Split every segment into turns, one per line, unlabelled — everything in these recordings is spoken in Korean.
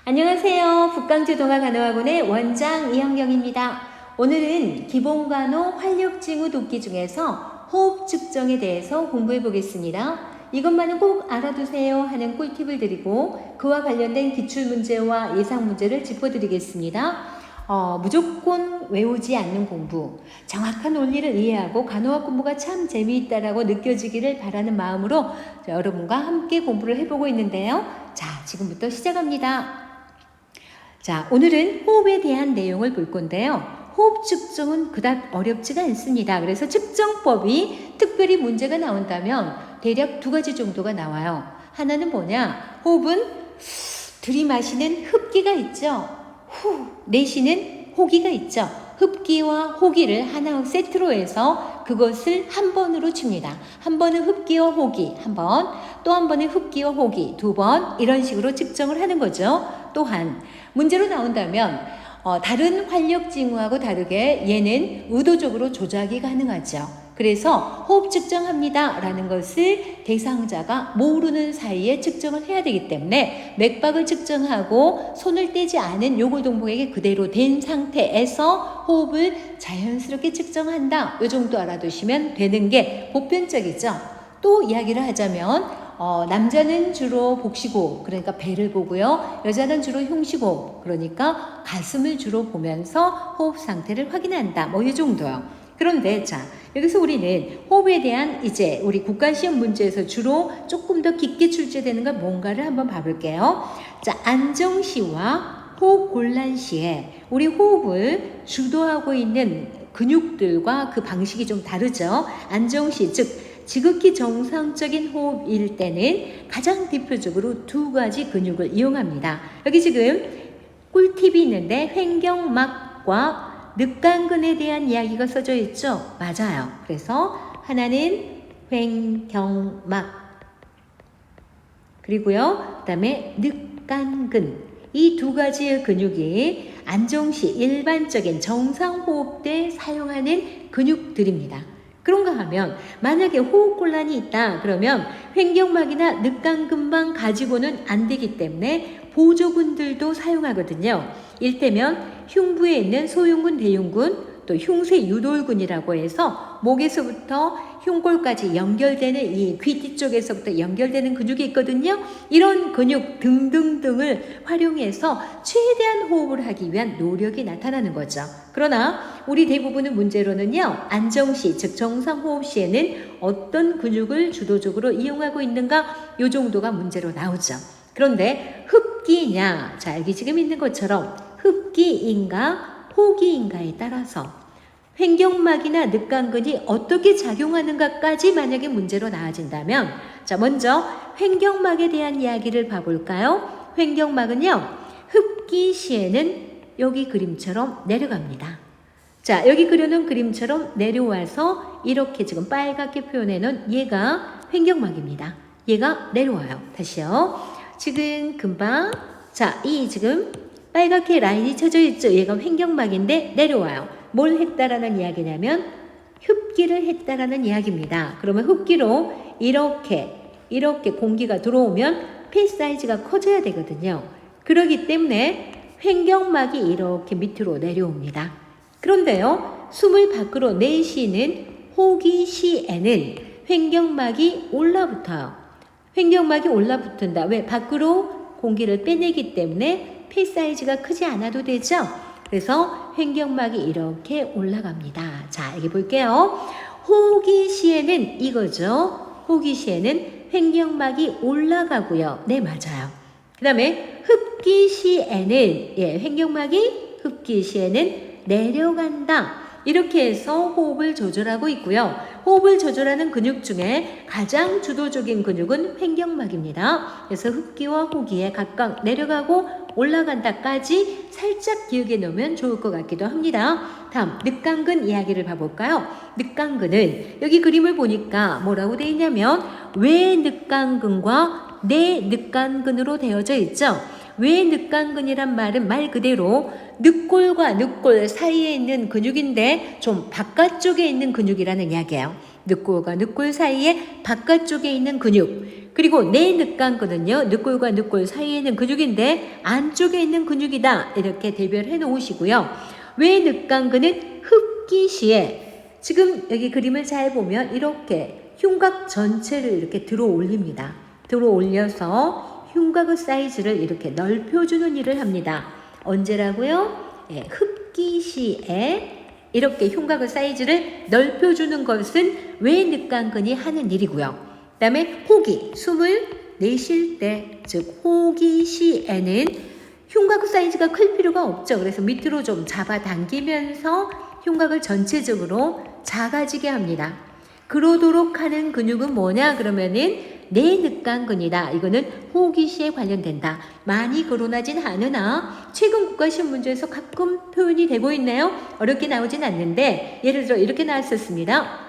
안녕하세요. 북강주 동아간호학원의 원장 이현경입니다. 오늘은 기본간호 활력증후 돕기 중에서 호흡 측정에 대해서 공부해 보겠습니다. 이것만은 꼭 알아두세요 하는 꿀팁을 드리고 그와 관련된 기출문제와 예상문제를 짚어드리겠습니다. 무조건 외우지 않는 공부, 정확한 논리를 이해하고 간호학 공부가 참 재미있다라고 느껴지기를 바라는 마음으로 여러분과 함께 공부를 해보고 있는데요. 자, 지금부터 시작합니다. 자, 오늘은 호흡에 대한 내용을 볼 건데요. 호흡 측정은 그닥 어렵지가 않습니다. 그래서 측정법이 특별히 문제가 나온다면 대략 두 가지 정도가 나와요. 하나는 뭐냐? 호흡은 들이마시는 흡기가 있죠. 후 내쉬는 호기가 있죠. 흡기와 호기를 하나 세트로 해서 그것을 한 번으로 칩니다. 한 번은 흡기와 호기, 한 번, 또 한 번은 흡기와 호기, 두 번, 이런 식으로 측정을 하는 거죠. 또한 문제로 나온다면 다른 활력증후하고 다르게 얘는 의도적으로 조작이 가능하죠. 그래서 호흡 측정합니다 라는 것을 대상자가 모르는 사이에 측정을 해야 되기 때문에 맥박을 측정하고 손을 떼지 않은 요골동복에게 그대로 된 상태에서 호흡을 자연스럽게 측정한다. 이 정도 알아두시면 되는 게 보편적이죠. 또 이야기를 하자면 남자는 주로 복식호흡, 그러니까 배를 보고요. 여자는 주로 흉식호흡, 그러니까 가슴을 주로 보면서 호흡 상태를 확인한다. 뭐 이 정도요. 그런데 자, 여기서 우리는 호흡에 대한 이제 우리 국가시험 문제에서 주로 조금 더 깊게 출제되는 건 뭔가를 한번 봐볼게요. 자, 안정시와 호흡 곤란 시에 우리 호흡을 주도하고 있는 근육들과 그 방식이 좀 다르죠. 안정시, 즉 지극히 정상적인 호흡일 때는 가장 대표적으로 두 가지 근육을 이용합니다. 여기 지금 꿀팁이 있는데 횡격막과 늑간근에 대한 이야기가 써져 있죠? 맞아요. 그래서 하나는 횡격막, 그리고요, 그 다음에 늑간근. 이 두 가지의 근육이 안정시 일반적인 정상호흡 때 사용하는 근육들입니다. 그런가 하면 만약에 호흡곤란이 있다 그러면 횡격막이나 늑간근만 가지고는 안 되기 때문에 보조근들도 사용하거든요. 일테면 흉부에 있는 소흉근, 대흉근, 또 흉쇄유돌근이라고 해서 목에서부터 흉골까지 연결되는 이 귀 뒤쪽에서부터 연결되는 근육이 있거든요. 이런 근육 등등등을 활용해서 최대한 호흡을 하기 위한 노력이 나타나는 거죠. 그러나 우리 대부분의 문제로는요, 안정시, 즉 정상호흡 시에는 어떤 근육을 주도적으로 이용하고 있는가, 이 정도가 문제로 나오죠. 그런데 흡기냐, 자 여기 지금 있는 것처럼 흡기인가 호기인가에 따라서 횡격막이나 늑간근이 어떻게 작용하는가까지 만약에 문제로 나와진다면, 자 먼저 횡격막에 대한 이야기를 봐볼까요? 횡격막은요, 흡기 시에는 여기 그림처럼 내려갑니다. 자 여기 그려놓은 그림처럼 내려와서 이렇게 지금 빨갛게 표현해놓은 얘가 횡격막입니다. 얘가 내려와요. 다시요. 지금 금방 자 이 지금 빨갛게 라인이 쳐져 있죠. 얘가 횡격막인데 내려와요. 뭘 했다라는 이야기냐면 흡기를 했다라는 이야기입니다. 그러면 흡기로 이렇게 공기가 들어오면 폐 사이즈가 커져야 되거든요. 그렇기 때문에 횡격막이 이렇게 밑으로 내려옵니다. 그런데요, 숨을 밖으로 내쉬는 호기 시에는 횡격막이 올라붙어요. 횡격막이 올라붙은다. 왜? 밖으로 공기를 빼내기 때문에 폐 사이즈가 크지 않아도 되죠. 그래서 횡격막이 이렇게 올라갑니다. 자, 여기 볼게요. 호기 시에는 이거죠. 호기 시에는 횡격막이 올라가고요. 네, 맞아요. 그 다음에 흡기 시에는 횡격막이 흡기 시에는 내려간다. 이렇게 해서 호흡을 조절하고 있고요. 호흡을 조절하는 근육 중에 가장 주도적인 근육은 횡격막입니다. 그래서 흡기와 호기에 각각 내려가고 올라간다까지 살짝 기억해 놓으면 좋을 것 같기도 합니다. 다음 늑간근 이야기를 봐볼까요? 늑간근은 여기 그림을 보니까 뭐라고 되어 있냐면 외늑간근과 내늑간근으로 되어져 있죠. 외늑간근이란 말은 말 그대로 늑골과 늑골 사이에 있는 근육인데 좀 바깥쪽에 있는 근육이라는 이야기예요. 늑골과 늑골 사이에 바깥쪽에 있는 근육, 그리고 내늑간근은요, 늑골과 늑골 사이에 있는 근육인데 안쪽에 있는 근육이다, 이렇게 대별해 놓으시고요. 외늑간근은 흡기 시에, 지금 여기 그림을 잘 보면 이렇게 흉곽 전체를 이렇게 들어 올립니다. 들어 올려서 흉곽의 사이즈를 이렇게 넓혀주는 일을 합니다. 언제라고요? 예, 흡기 시에 이렇게 흉곽의 사이즈를 넓혀주는 것은 외늑간근이 하는 일이고요. 그 다음에 호기, 숨을 내쉴 때, 즉 호기 시에는 흉곽의 사이즈가 클 필요가 없죠. 그래서 밑으로 좀 잡아당기면서 흉곽을 전체적으로 작아지게 합니다. 그러도록 하는 근육은 뭐냐 그러면은 내늑간근이다. 이거는 호기 시에 관련된다. 많이 거론하진 않으나 최근 국가시험 문제에서 가끔 표현이 되고 있네요. 어렵게 나오진 않는데 예를 들어 이렇게 나왔었습니다.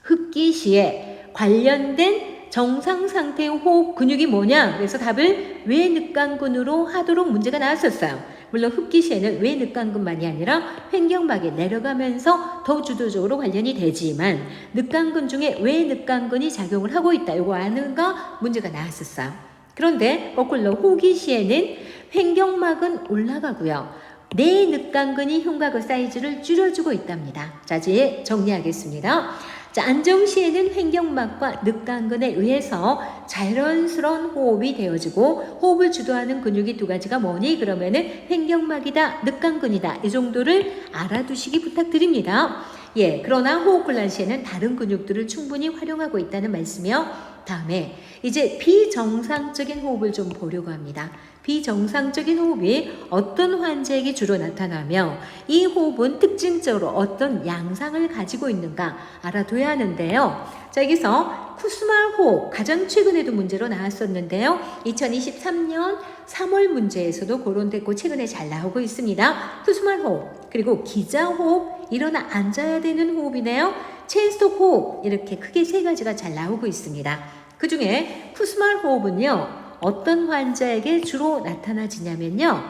흡기 시에 관련된 정상 상태의 호흡 근육이 뭐냐? 그래서 답을 외늑간근으로 하도록 문제가 나왔었어요. 물론 흡기 시에는 외늑간근만이 아니라 횡격막에 내려가면서 더 주도적으로 관련이 되지만 늑간근 중에 외늑간근이 작용을 하고 있다. 이거 아는가 문제가 나왔었어요. 그런데 거꾸로 호기 시에는 횡격막은 올라가고요. 내늑간근이 흉곽의 사이즈를 줄여주고 있답니다. 자, 이제 정리하겠습니다. 자, 안정 시에는 횡격막과 늑간근에 의해서 자연스러운 호흡이 되어지고 호흡을 주도하는 근육이 두 가지가 뭐니? 그러면은 횡격막이다, 늑간근이다. 이 정도를 알아두시기 부탁드립니다. 예, 그러나 호흡곤란 시에는 다른 근육들을 충분히 활용하고 있다는 말씀이요. 다음에 이제 비정상적인 호흡을 좀 보려고 합니다. 비정상적인 호흡이 어떤 환자에게 주로 나타나며 이 호흡은 특징적으로 어떤 양상을 가지고 있는가 알아둬야 하는데요. 자, 여기서 쿠스말 호흡, 가장 최근에도 문제로 나왔었는데요. 2023년 3월 문제에서도 거론됐고 최근에 잘 나오고 있습니다. 쿠스말 호흡, 그리고 기자 호흡, 일어나 앉아야 되는 호흡이네요. 체인스톡 호흡, 이렇게 크게 세 가지가 잘 나오고 있습니다. 그 중에 쿠스말 호흡은요, 어떤 환자에게 주로 나타나지냐면요,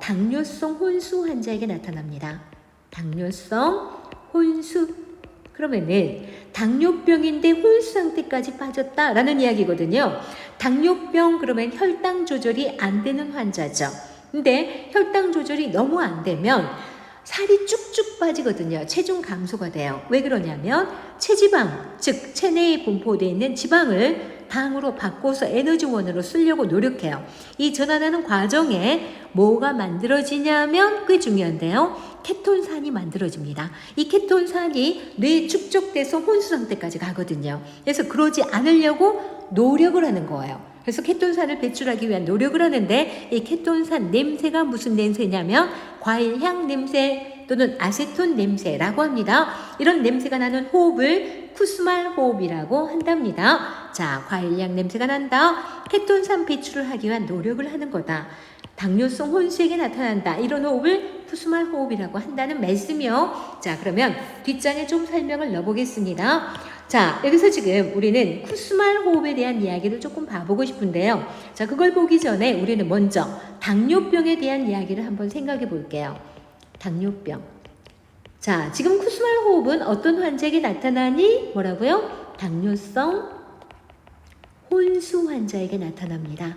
당뇨성 혼수 환자에게 나타납니다. 당뇨성 혼수. 그러면은 당뇨병인데 혼수 상태까지 빠졌다라는 이야기거든요. 당뇨병 그러면 혈당 조절이 안 되는 환자죠. 근데 혈당 조절이 너무 안 되면 살이 쭉쭉 빠지거든요. 체중 감소가 돼요. 왜 그러냐면 체지방, 즉 체내에 분포되어 있는 지방을 당으로 바꿔서 에너지원으로 쓰려고 노력해요. 이 전환하는 과정에 뭐가 만들어지냐면 꽤 중요한데요. 케톤산이 만들어집니다. 이 케톤산이 뇌에 축적돼서 혼수 상태까지 가거든요. 그래서 그러지 않으려고 노력을 하는 거예요. 그래서 케톤산을 배출하기 위한 노력을 하는데 이 케톤산 냄새가 무슨 냄새냐면 과일향 냄새 또는 아세톤 냄새라고 합니다. 이런 냄새가 나는 호흡을 쿠스말 호흡이라고 한답니다. 자, 과일향 냄새가 난다. 케톤산 배출을 하기 위한 노력을 하는 거다. 당뇨성 혼수에게 나타난다. 이런 호흡을 쿠스말 호흡이라고 한다는 말씀이요. 자, 그러면 뒷장에 좀 설명을 넣어보겠습니다. 자, 여기서 지금 우리는 쿠스말 호흡에 대한 이야기를 조금 봐보고 싶은데요. 자, 그걸 보기 전에 우리는 먼저 당뇨병에 대한 이야기를 한번 생각해 볼게요. 당뇨병. 자, 지금 쿠스말 호흡은 어떤 환자에게 나타나니? 뭐라고요? 당뇨성 혼수 환자에게 나타납니다.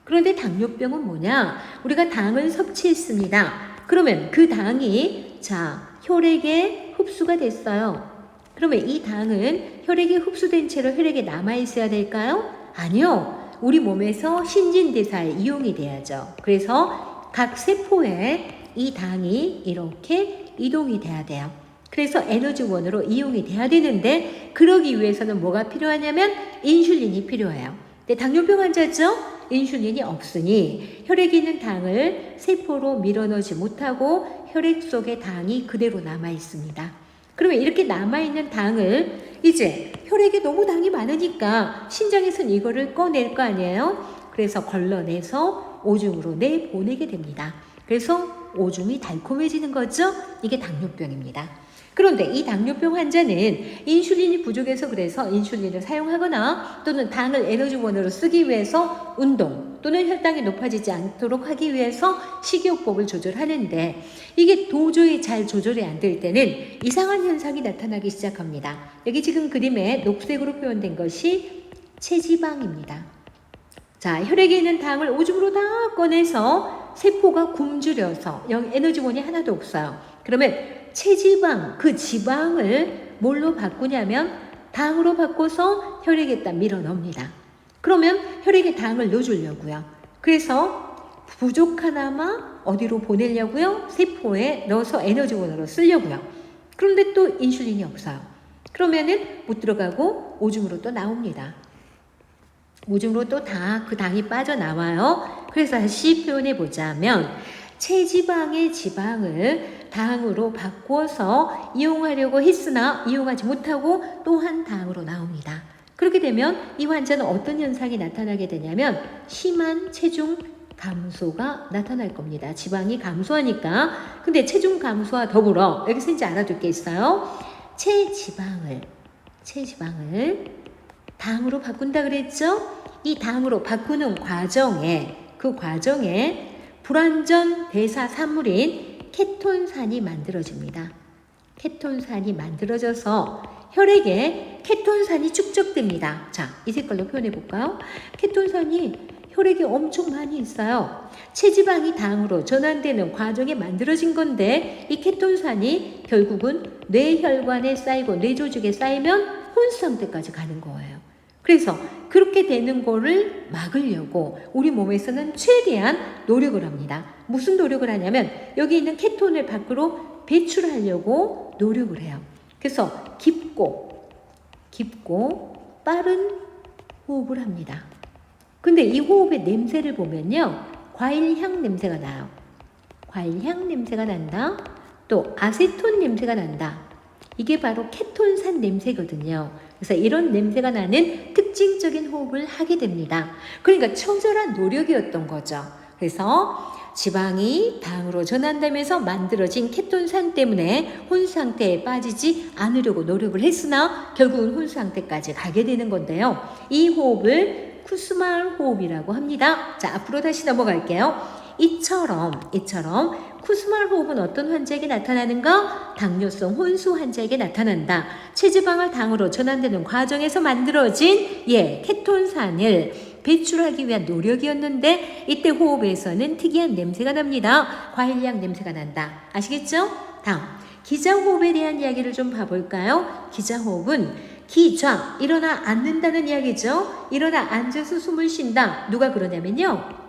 그런데 당뇨병은 뭐냐? 우리가 당을 섭취했습니다. 그러면 그 당이 자, 혈액에 흡수가 됐어요. 그러면 이 당은 혈액에 흡수된 채로 혈액에 남아있어야 될까요? 아니요. 우리 몸에서 신진대사에 이용이 돼야죠. 그래서 각 세포에 이 당이 이렇게 이동이 돼야 돼요. 그래서 에너지원으로 이용이 돼야 되는데 그러기 위해서는 뭐가 필요하냐면 인슐린이 필요해요. 근데 당뇨병 환자죠? 인슐린이 없으니 혈액에 있는 당을 세포로 밀어넣지 못하고 혈액 속에 당이 그대로 남아 있습니다. 그러면 이렇게 남아있는 당을 이제 혈액에 너무 당이 많으니까 신장에서는 이거를 꺼낼 거 아니에요? 그래서 걸러내서 오줌으로 내보내게 됩니다. 그래서 오줌이 달콤해지는 거죠? 이게 당뇨병입니다. 그런데 이 당뇨병 환자는 인슐린이 부족해서 그래서 인슐린을 사용하거나 또는 당을 에너지원으로 쓰기 위해서 운동 또는 혈당이 높아지지 않도록 하기 위해서 식이요법을 조절하는데 이게 도저히 잘 조절이 안 될 때는 이상한 현상이 나타나기 시작합니다. 여기 지금 그림에 녹색으로 표현된 것이 체지방입니다. 자, 혈액에 있는 당을 오줌으로 다 꺼내서 세포가 굶주려서 에너지원이 하나도 없어요. 그러면 체지방, 그 지방을 뭘로 바꾸냐면 당으로 바꿔서 혈액에다 밀어 넣습니다. 그러면 혈액에 당을 넣어주려고요. 그래서 부족하나마 어디로 보내려고요? 세포에 넣어서 에너지원으로 쓰려고요. 그런데 또 인슐린이 없어요. 그러면은 못 들어가고 오줌으로 또 나옵니다. 오줌으로 또 그 당이 빠져나와요. 그래서 다시 표현해 보자면 체지방의 지방을 당으로 바꿔서 이용하려고 했으나 이용하지 못하고 또한 당으로 나옵니다. 그렇게 되면 이 환자는 어떤 현상이 나타나게 되냐면 심한 체중 감소가 나타날 겁니다. 지방이 감소하니까. 근데 체중 감소와 더불어 여기서 이제 알아둘 게 있어요. 체지방을 당으로 바꾼다 그랬죠? 이 당으로 바꾸는 과정에 불완전 대사 산물인 케톤산이 만들어집니다. 케톤산이 만들어져서 혈액에 케톤산이 축적됩니다. 자, 이 색깔로 표현해 볼까요? 케톤산이 혈액에 엄청 많이 있어요. 체지방이 당으로 전환되는 과정에 만들어진 건데 이 케톤산이 결국은 뇌혈관에 쌓이고 뇌조직에 쌓이면 혼수 상태까지 가는 거예요. 그래서 그렇게 되는 거를 막으려고 우리 몸에서는 최대한 노력을 합니다. 무슨 노력을 하냐면 여기 있는 케톤을 밖으로 배출하려고 노력을 해요. 그래서 깊고 빠른 호흡을 합니다. 근데 이 호흡의 냄새를 보면요. 과일향 냄새가 나요. 과일향 냄새가 난다. 또 아세톤 냄새가 난다. 이게 바로 케톤산 냄새거든요. 그래서 이런 냄새가 나는 특징적인 호흡을 하게 됩니다. 그러니까 처절한 노력이었던 거죠. 그래서 지방이 당으로 전환되면서 만들어진 케톤산 때문에 혼수 상태에 빠지지 않으려고 노력을 했으나 결국은 혼수 상태까지 가게 되는 건데요. 이 호흡을 쿠스말 호흡이라고 합니다. 자, 앞으로 다시 넘어갈게요. 이처럼 쿠스말 호흡은 어떤 환자에게 나타나는가? 당뇨성 혼수 환자에게 나타난다. 체지방을 당으로 전환되는 과정에서 만들어진 케톤산을 배출하기 위한 노력이었는데 이때 호흡에서는 특이한 냄새가 납니다. 과일향 냄새가 난다. 아시겠죠? 다음 기자호흡에 대한 이야기를 좀 봐볼까요? 기자호흡은 기좌, 일어나 앉는다는 이야기죠. 일어나 앉아서 숨을 쉰다. 누가 그러냐면요.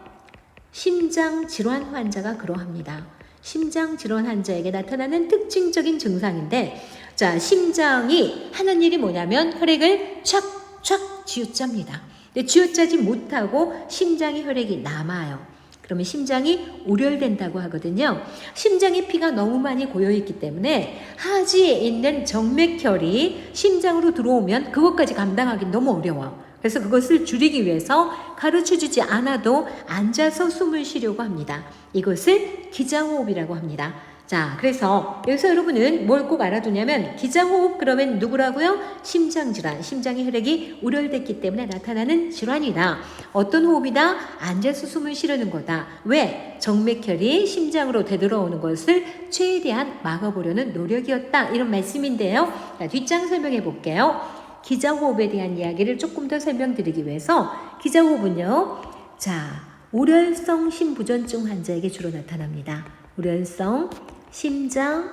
심장질환 환자가 그러합니다. 심장질환 환자에게 나타나는 특징적인 증상인데 자, 심장이 하는 일이 뭐냐면 혈액을 촥촥 쥐어짭니다. 근데 쥐어짜지 못하고 심장의 혈액이 남아요. 그러면 심장이 우렬된다고 하거든요. 심장에 피가 너무 많이 고여있기 때문에 하지에 있는 정맥혈이 심장으로 들어오면 그것까지 감당하기 너무 어려워요. 그래서 그것을 줄이기 위해서 가르쳐주지 않아도 앉아서 숨을 쉬려고 합니다. 이것을 기자호흡이라고 합니다. 자, 그래서 여기서 여러분은 뭘 꼭 알아두냐면 기자호흡 그러면 누구라고요? 심장질환, 심장의 혈액이 우렬됐기 때문에 나타나는 질환이다. 어떤 호흡이다? 앉아서 숨을 쉬려는 거다. 왜? 정맥혈이 심장으로 되돌아오는 것을 최대한 막아보려는 노력이었다. 이런 말씀인데요. 자, 뒷장 설명해 볼게요. 기자호흡에 대한 이야기를 조금 더 설명드리기 위해서 기자호흡은요. 자, 우렬성 심부전증 환자에게 주로 나타납니다. 우렬성 심장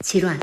질환.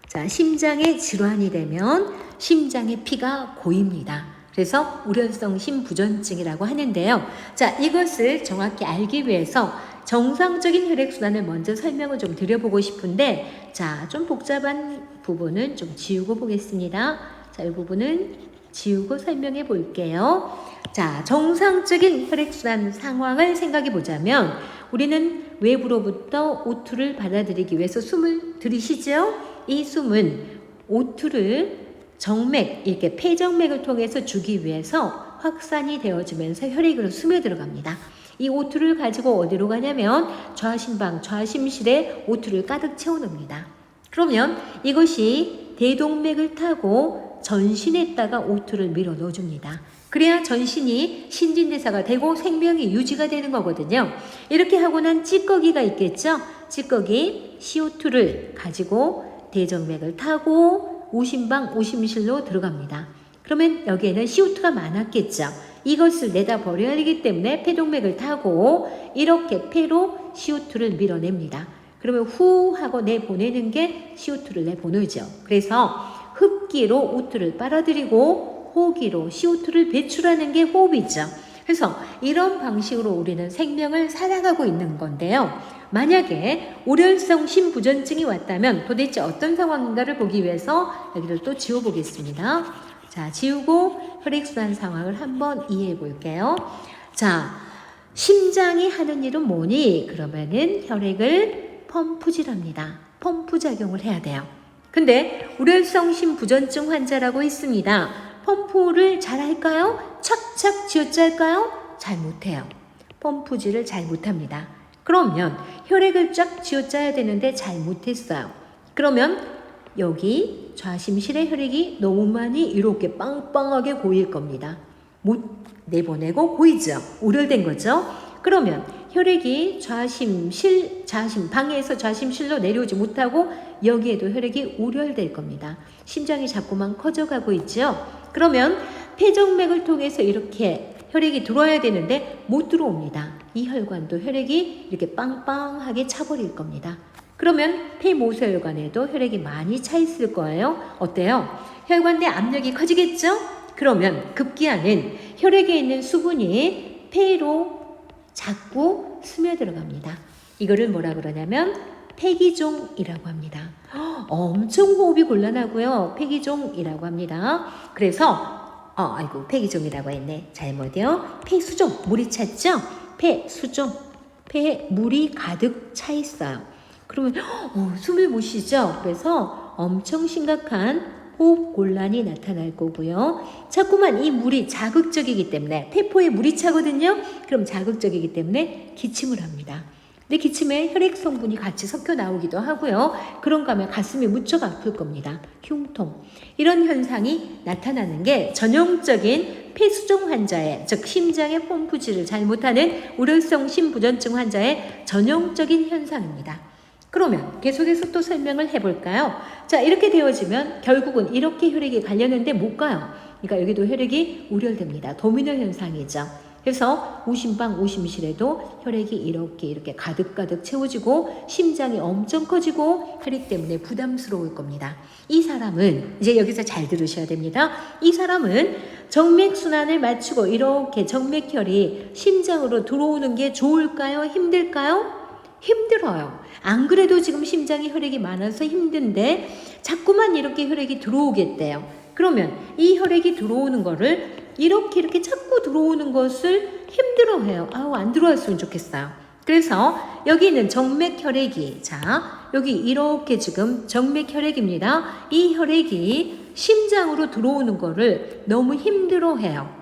자, 심장에 질환이 되면 심장에 피가 고입니다. 그래서 우렬성 심부전증이라고 하는데요. 자, 이것을 정확히 알기 위해서 정상적인 혈액순환을 먼저 설명을 좀 드려보고 싶은데 자, 좀 복잡한 부분은 좀 지우고 보겠습니다. 자, 이 부분은 지우고 설명해 볼게요. 자, 정상적인 혈액순환 상황을 생각해 보자면 우리는 외부로부터 O2를 받아들이기 위해서 숨을 들이쉬죠. 이 숨은 O2를 정맥, 이렇게 폐정맥을 통해서 주기 위해서 확산이 되어지면서 혈액으로 스며들어갑니다. 이 O2를 가지고 어디로 가냐면 좌심방, 좌심실에 O2를 가득 채워놓습니다. 그러면 이것이 대동맥을 타고 전신에다가 O2를 밀어 넣어줍니다. 그래야 전신이 신진대사가 되고 생명이 유지가 되는 거거든요. 이렇게 하고 난 찌꺼기가 있겠죠. 찌꺼기 CO2를 가지고 대정맥을 타고 오심방, 오심실로 들어갑니다. 그러면 여기에는 CO2가 많았겠죠. 이것을 내다 버려야 되기 때문에 폐동맥을 타고 이렇게 폐로 CO2를 밀어냅니다. 그러면 후 하고 내보내는 게 CO2를 내보내죠. 그래서 흡기로 O2를 빨아들이고 호기로 CO2를 배출하는 게 호흡이죠. 그래서 이런 방식으로 우리는 생명을 살아가고 있는 건데요. 만약에 우려성 심부전증이 왔다면 도대체 어떤 상황인가를 보기 위해서 여기를 또 지워보겠습니다. 자, 지우고 혈액순환 상황을 한번 이해해 볼게요. 자, 심장이 하는 일은 뭐니? 그러면은 혈액을 펌프질합니다. 펌프 작용을 해야 돼요. 근데 우려성 심부전증 환자라고 있습니다. 펌프를 잘 할까요? 착착 쥐어짜 할까요? 잘 못해요. 펌프질을 잘 못합니다. 그러면 혈액을 쫙 쥐어짜야 되는데 잘 못했어요. 그러면 여기 좌심실의 혈액이 너무 많이 이렇게 빵빵하게 고일 겁니다. 못 내보내고 고이죠. 우려된 거죠. 그러면 혈액이 좌심방에서 좌심실로 내려오지 못하고 여기에도 혈액이 우려될 겁니다. 심장이 자꾸만 커져가고 있죠. 그러면 폐정맥을 통해서 이렇게 혈액이 들어와야 되는데 못 들어옵니다. 이 혈관도 혈액이 이렇게 빵빵하게 차버릴 겁니다. 그러면 폐모세혈관에도 혈액이 많이 차 있을 거예요. 어때요? 혈관 내 압력이 커지겠죠? 그러면 급기야는 혈액에 있는 수분이 폐로 자꾸 스며들어갑니다. 이거를 뭐라 그러냐면 폐기종이라고 합니다. 엄청 호흡이 곤란하고요. 폐기종이라고 합니다. 그래서 폐기종이라고 했네. 잘못이요. 폐수종, 물이 찼죠? 폐수종, 폐에 물이 가득 차 있어요. 그러면 숨을 못 쉬죠? 그래서 엄청 심각한 호흡 곤란이 나타날 거고요. 자꾸만 이 물이 자극적이기 때문에 폐포에 물이 차거든요. 그럼 자극적이기 때문에 기침을 합니다. 근데 기침에 혈액 성분이 같이 섞여 나오기도 하고요. 그런가 하면 가슴이 무척 아플 겁니다. 흉통. 이런 현상이 나타나는 게 전형적인 폐수종 환자의, 즉 심장의 펌프질을 잘 못하는 우려성 심부전증 환자의 전형적인 현상입니다. 그러면 계속해서 또 설명을 해볼까요? 자, 이렇게 되어지면 결국은 이렇게 혈액이 가려는데 못 가요. 그러니까 여기도 혈액이 우려됩니다. 도미노 현상이죠. 그래서 오심방, 오심실에도 혈액이 이렇게 가득가득 채워지고 심장이 엄청 커지고 혈액 때문에 부담스러울 겁니다. 이 사람은 이제 여기서 잘 들으셔야 됩니다. 이 사람은 정맥순환을 맞추고 이렇게 정맥혈이 심장으로 들어오는 게 좋을까요? 힘들까요? 힘들어요. 안 그래도 지금 심장에 혈액이 많아서 힘든데 자꾸만 이렇게 혈액이 들어오겠대요. 그러면 이 혈액이 들어오는 거를 이렇게 자꾸 들어오는 것을 힘들어해요. 안 들어왔으면 좋겠어요. 그래서 여기는 정맥혈액이, 자, 여기 이렇게 지금 정맥혈액입니다. 이 혈액이 심장으로 들어오는 거를 너무 힘들어해요.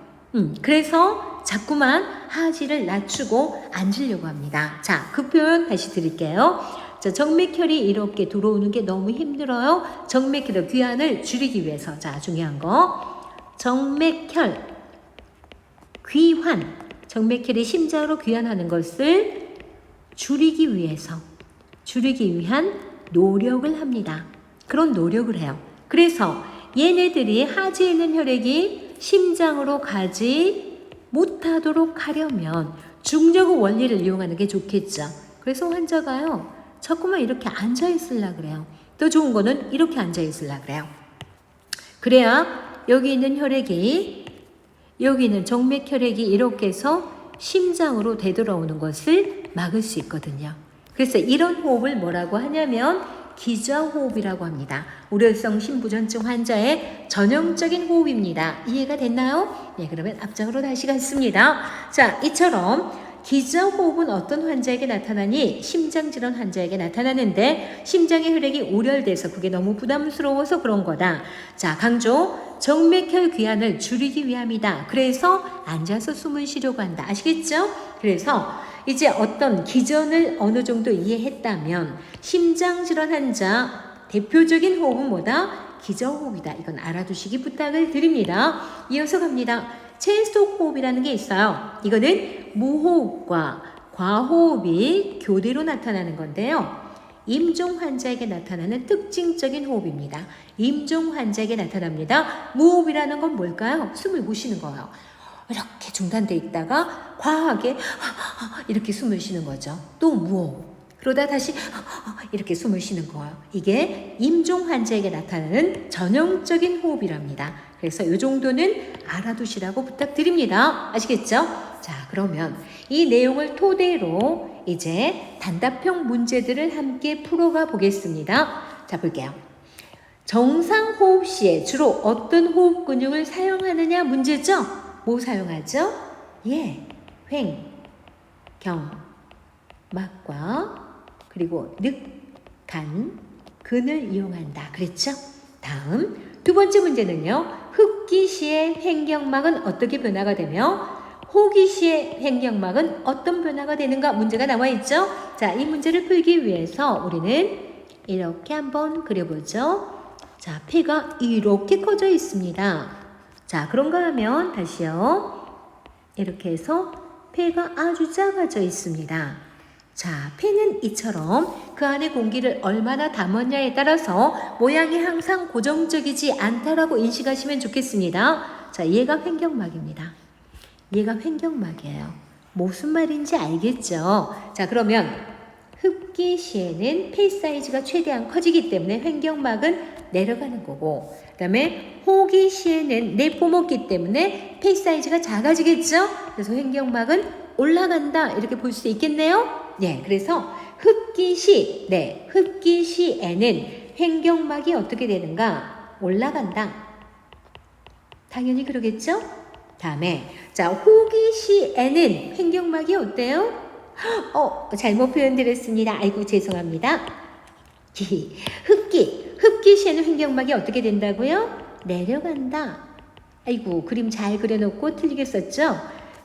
그래서 자꾸만 하지를 낮추고 앉으려고 합니다. 자, 그 표현 다시 드릴게요. 자, 정맥혈이 이렇게 들어오는 게 너무 힘들어요. 정맥혈의 귀환을 줄이기 위해서. 자, 중요한 거. 정맥혈, 귀환. 정맥혈이 심장으로 귀환하는 것을 줄이기 위한 노력을 합니다. 그런 노력을 해요. 그래서 얘네들이 하지에 있는 혈액이 심장으로 가지 못하도록 하려면 중저구 원리를 이용하는 게 좋겠죠. 그래서 환자가요, 자꾸만 이렇게 앉아있으려 그래요. 더 좋은 거는 이렇게 앉아있으려 그래요. 그래야 여기 있는 혈액이, 여기 있는 정맥혈액이 이렇게 해서 심장으로 되돌아오는 것을 막을 수 있거든요. 그래서 이런 호흡을 뭐라고 하냐면 기저호흡이라고 합니다. 우려성 심부전증 환자의 전형적인 호흡입니다. 이해가 됐나요? 네, 그러면 앞장으로 다시 갔습니다. 자, 이처럼 기저호흡은 어떤 환자에게 나타나니? 심장질환 환자에게 나타나는데 심장의 혈액이 우렬돼서 그게 너무 부담스러워서 그런 거다. 자, 강조. 정맥혈 귀환을 줄이기 위함이다. 그래서 앉아서 숨을 쉬려고 한다. 아시겠죠? 그래서 이제 어떤 기전을 어느 정도 이해했다면 심장질환 환자 대표적인 호흡은 뭐다? 기저호흡이다. 이건 알아두시기 부탁을 드립니다. 이어서 갑니다. 체속 호흡이라는 게 있어요. 이거는 무호흡과 과호흡이 교대로 나타나는 건데요. 임종 환자에게 나타나는 특징적인 호흡입니다. 임종 환자에게 나타납니다. 무호흡이라는 건 뭘까요? 숨을 못 쉬는 거예요. 이렇게 중단돼 있다가 과하게 이렇게 숨을 쉬는 거죠. 또 무호흡. 그러다 다시 이렇게 숨을 쉬는 거예요. 이게 임종 환자에게 나타나는 전형적인 호흡이랍니다. 그래서 이 정도는 알아두시라고 부탁드립니다. 아시겠죠? 자, 그러면 이 내용을 토대로 이제 단답형 문제들을 함께 풀어가 보겠습니다. 자, 볼게요. 정상 호흡 시에 주로 어떤 호흡 근육을 사용하느냐 문제죠? 뭐 사용하죠? 예, 횡, 경, 막과 그리고 늑, 간, 근을 이용한다. 그랬죠? 다음 두 번째 문제는요. 흡기 시의 횡격막은 어떻게 변화가 되며 호기 시의 횡격막은 어떤 변화가 되는가 문제가 나와 있죠. 자, 이 문제를 풀기 위해서 우리는 이렇게 한번 그려보죠. 자, 폐가 이렇게 커져 있습니다. 자, 그런가 하면 다시요. 이렇게 해서 폐가 아주 작아져 있습니다. 자, 폐는 이처럼 그 안에 공기를 얼마나 담았냐에 따라서 모양이 항상 고정적이지 않다라고 인식하시면 좋겠습니다. 자, 얘가 횡격막입니다. 얘가 횡격막이에요. 무슨 말인지 알겠죠? 자, 그러면 흡기 시에는 폐 사이즈가 최대한 커지기 때문에 횡격막은 내려가는 거고, 그 다음에 호기 시에는 내포먹기 때문에 폐 사이즈가 작아지겠죠? 그래서 횡격막은 올라간다 이렇게 볼 수 있겠네요. 네, 그래서 흡기 시에는 횡격막이 어떻게 되는가? 올라간다. 당연히 그러겠죠? 다음에 자, 호기 시에는 횡격막이 어때요? 잘못 표현드렸습니다. 아이고 죄송합니다. 흡기 시에는 횡격막이 어떻게 된다고요? 내려간다. 아이고 그림 잘 그려놓고 틀리게 썼죠?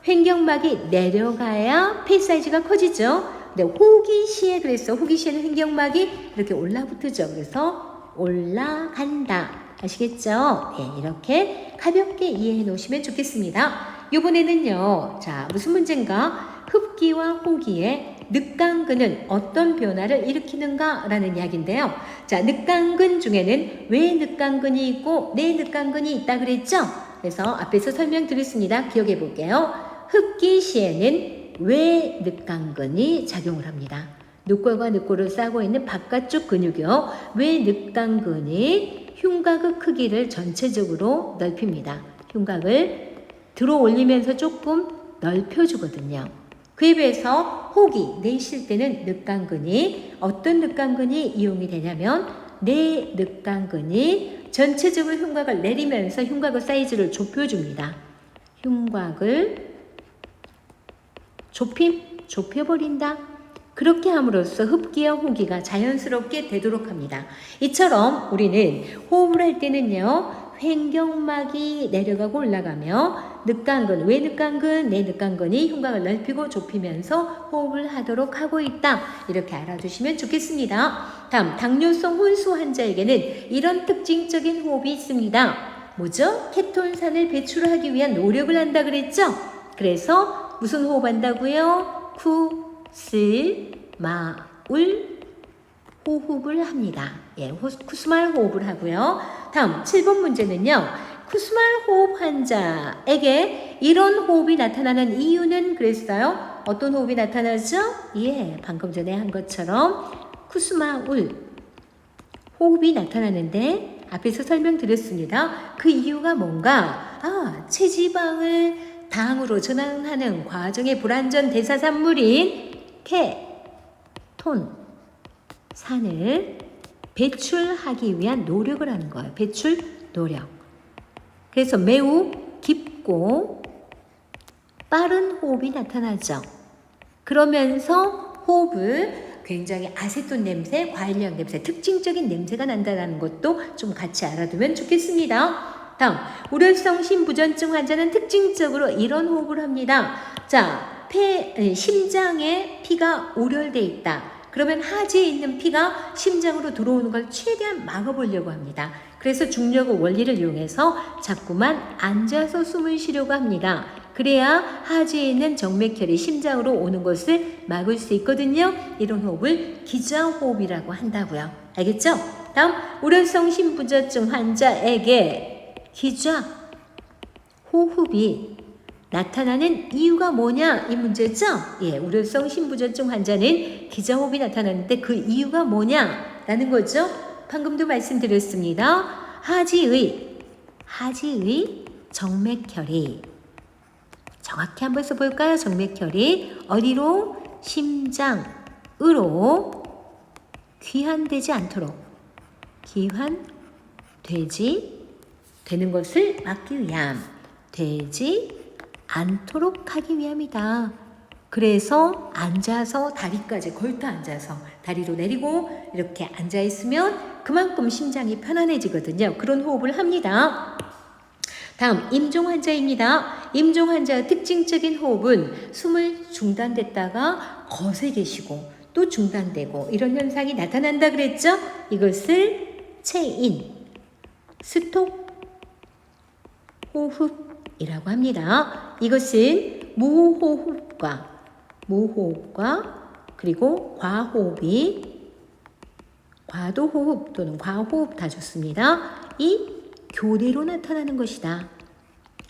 횡격막이 내려가야 폐 사이즈가 커지죠. 근데 호기 시에 그랬어. 호기 시에는 횡격막이 이렇게 올라붙죠. 그래서 올라간다. 아시겠죠? 네, 이렇게 가볍게 이해해 놓으시면 좋겠습니다. 이번에는요. 자, 무슨 문제인가? 흡기와 호기의 늑간근은 어떤 변화를 일으키는가? 라는 이야기인데요. 자, 늑간근 중에는 외 늑간근이 있고 내 늑간근이 있다 그랬죠? 그래서 앞에서 설명드렸습니다. 기억해 볼게요. 흡기 시에는 외 늑간근이 작용을 합니다. 늑골과 늑골을 싸고 있는 바깥쪽 근육이요. 외 늑간근이 흉곽의 크기를 전체적으로 넓힙니다. 흉곽을 들어 올리면서 조금 넓혀주거든요. 그에 비해서 호기, 내쉴 때는 늑간근이 어떤 늑간근이 이용이 되냐면 내 늑간근이 전체적으로 흉곽을 내리면서 흉곽의 사이즈를 좁혀줍니다. 흉곽을 좁혀버린다. 그렇게 함으로써 흡기와 호기가 자연스럽게 되도록 합니다. 이처럼 우리는 호흡을 할 때는요. 횡격막이 내려가고 올라가며 늑간근, 외 늑간근, 내 늑간근이 흉곽을 넓히고 좁히면서 호흡을 하도록 하고 있다. 이렇게 알아두시면 좋겠습니다. 다음, 당뇨성 혼수 환자에게는 이런 특징적인 호흡이 있습니다. 뭐죠? 케톤산을 배출하기 위한 노력을 한다 그랬죠? 그래서 무슨 호흡 한다고요? 쿠스마울 호흡을 합니다. 예, 쿠스말 호흡을 하고요. 다음 7번 문제는요. 쿠스말 호흡 환자에게 이런 호흡이 나타나는 이유는 그랬어요. 어떤 호흡이 나타나죠? 예, 방금 전에 한 것처럼 쿠스마울 호흡이 나타나는데 앞에서 설명드렸습니다. 그 이유가 뭔가? 체지방을 당으로 전환하는 과정의 불완전 대사산물인 케톤산을 배출하기 위한 노력을 하는 거예요. 배출 노력. 그래서 매우 깊고 빠른 호흡이 나타나죠. 그러면서 호흡을 굉장히 아세톤 냄새, 과일향 냄새, 특징적인 냄새가 난다는 것도 좀 같이 알아두면 좋겠습니다. 다음, 우려성 심부전증 환자는 특징적으로 이런 호흡을 합니다. 자, 심장에 피가 우려돼 있다. 그러면 하지에 있는 피가 심장으로 들어오는 걸 최대한 막아보려고 합니다. 그래서 중력의 원리를 이용해서 자꾸만 앉아서 숨을 쉬려고 합니다. 그래야 하지에 있는 정맥혈이 심장으로 오는 것을 막을 수 있거든요. 이런 호흡을 기저호흡이라고 한다고요. 알겠죠? 다음, 우려성 심부전증 환자에게 기저 호흡이 나타나는 이유가 뭐냐? 이 문제죠? 예, 우려성 심부전증 환자는 기저호흡이 나타나는데 그 이유가 뭐냐? 라는 거죠. 방금도 말씀드렸습니다. 하지의 정맥혈이 정확히 한번 써볼까요? 정맥혈이 어디로? 심장으로 귀환되지 않도록 되는 것을 막기 위함, 되지 않도록 하기 위함이다. 그래서 앉아서 다리까지 걸터 앉아서 다리로 내리고 이렇게 앉아 있으면 그만큼 심장이 편안해지거든요. 그런 호흡을 합니다. 다음, 임종 환자입니다. 임종 환자의 특징적인 호흡은 숨을 중단됐다가 거세게 쉬고 또 중단되고 이런 현상이 나타난다 그랬죠? 이것을 체인, 스톱 호흡이라고 합니다. 이것은 무호흡과 그리고 과도호흡 또는 과호흡 다 좋습니다. 이 교대로 나타나는 것이다.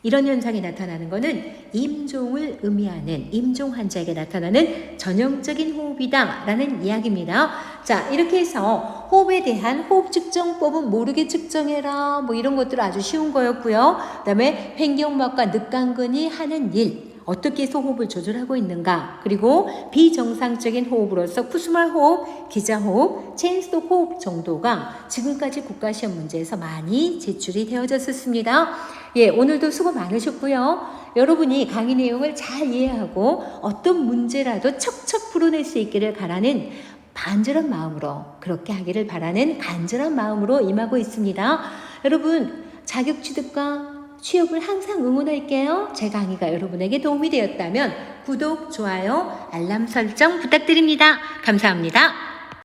이런 현상이 나타나는 것은 임종을 의미하는 임종 환자에게 나타나는 전형적인 호흡이다 라는 이야기입니다. 자, 이렇게 해서 호흡에 대한 호흡 측정법은 모르게 측정해라 뭐 이런 것들 아주 쉬운 거였고요. 그 다음에 횡격막과 늑간근이 하는 일, 어떻게 해서 호흡을 조절하고 있는가, 그리고 비정상적인 호흡으로서 쿠스말 호흡, 기자호흡, 체인스톱 호흡 정도가 지금까지 국가시험 문제에서 많이 제출이 되어졌었습니다. 예, 오늘도 수고 많으셨고요. 여러분이 강의 내용을 잘 이해하고 어떤 문제라도 척척 풀어낼 수 있기를 바라는 간절한 마음으로, 그렇게 하기를 바라는 간절한 마음으로 임하고 있습니다. 여러분, 자격 취득과 취업을 항상 응원할게요. 제 강의가 여러분에게 도움이 되었다면 구독, 좋아요, 알람 설정 부탁드립니다. 감사합니다.